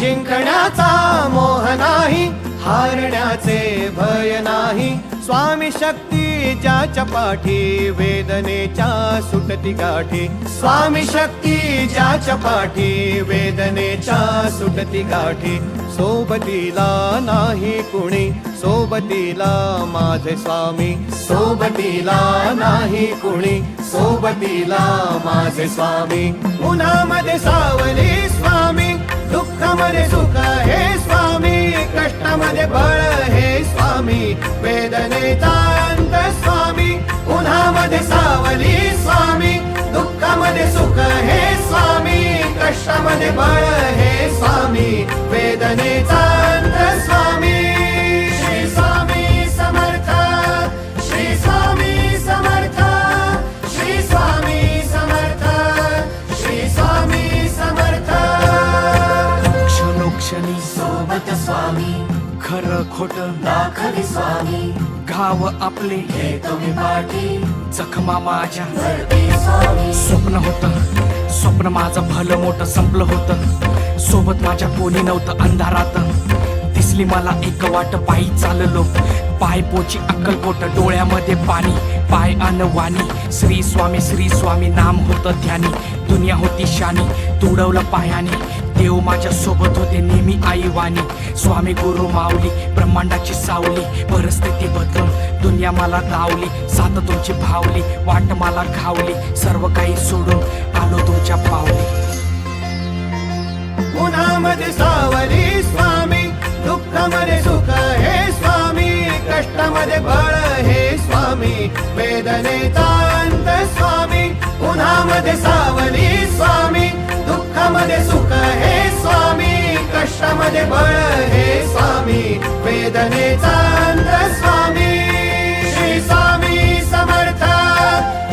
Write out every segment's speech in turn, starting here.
जिंकण्याचा मोह नाही, हारण्याचे भय नाही. स्वामी शक्ती ज्याच्या पाठी, वेदनेच्या सुटती गाठी. स्वामी शक्ती ज्याच्या पाठी, वेदनेच्या सुटती गाठी. सोबतीला नाही कुणी, सोबतीला माझे स्वामी. सोबतीला नाही कुणी, सोबतीला माझे स्वामी. उन्हामध्ये सावली स्वामी, दुःखामध्ये सुख हे स्वामी. कष्टामध्ये बळ हे स्वामी, वेदनेचा अंत स्वामी. उन्हामध्ये सावली स्वामी, दुःखामध्ये सुख हे स्वामी. कष्टामध्ये बळ हे स्वामी, वेदनेचा अंत स्वामी. श्री स्वामी समर्थ, श्री स्वामी समर्थ, श्री स्वामी समर्थ, श्री स्वामी समर्थ. क्षणोक्षणी सोबत स्वामी, खरं खोट दाखवी स्वामी. गाव आपले हे तुम्ही पाठी, जखमा माझ्या भरती स्वामी. स्वप्न होतं, स्वप्न माझं भलं मोठं संपलं होतं. सोबत माझ्या कोणी नव्हतं अंधारात. दिसली मला एक वाट, पायी चाललो. पाय पोची अक्कलकोट, डोळ्यामध्ये पाणी, पाय अन वाणी. श्री स्वामी नाम होतं ध्यानी. दुनिया होती शानी, तुडवलं पायाने. देव माझ्या सोबत होते नेहमी आई वाणी. स्वामी गुरु माऊली, ब्रह्मांडाची सावली. परिस्थिती बदलून दुनिया मला धावली. साथ तुमची भावली, वाट मला घावली. सर्व काही सोडून आलो तुमच्या पावली. उन्हामध्ये सावली स्वामी, दुःखामध्ये सुख हे स्वामी. कष्टामध्ये बळ हे स्वामी, वेदनेचा अंत स्वामी. उन्हामध्ये सावली स्वामी, दुःखामध्ये सुख हे स्वामी. कष्टामध्ये बळ हे स्वामी, वेदनेचा अंत स्वामी. श्री स्वामी समर्थ,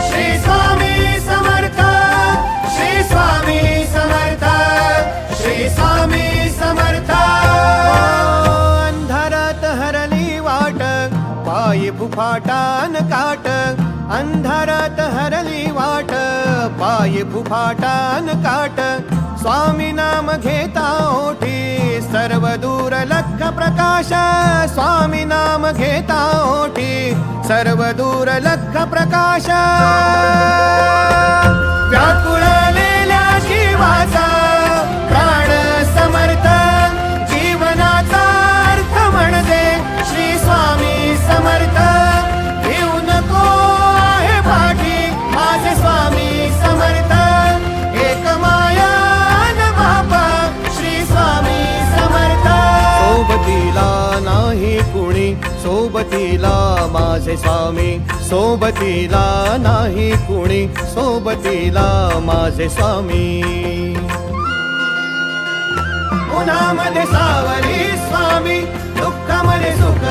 श्री स्वामी समर्थ, श्री स्वामी समर्थ, श्री स्वामी समर्थ. अंधारात हरली वाट, पायी फुफाटान काट. अंधारात हरली वाट, पायी फुफाटान काट. स्वामी नाम घेता ओठी, सर्व दूर लख प्रकाश. स्वामी नाम घेता ओठी, सर्व दूर लख प्रकाश. व्याकुळलेल्या जीवाचा प्राण समर्थ, जीवनाचा अर्थ म्हणजे श्री स्वामी समर्थ. घेऊ नको आहे पाठी, माझे स्वामी समर्थ. एक माया न बापा, श्री स्वामी समर्थ. सोबतीला नाही कुणी, सोबतीला माझे स्वामी. सोबतीला नाही कुणी, सोबतीला माझे स्वामी. उन्हामध्ये सावली स्वामी, दुःखामध्ये सुख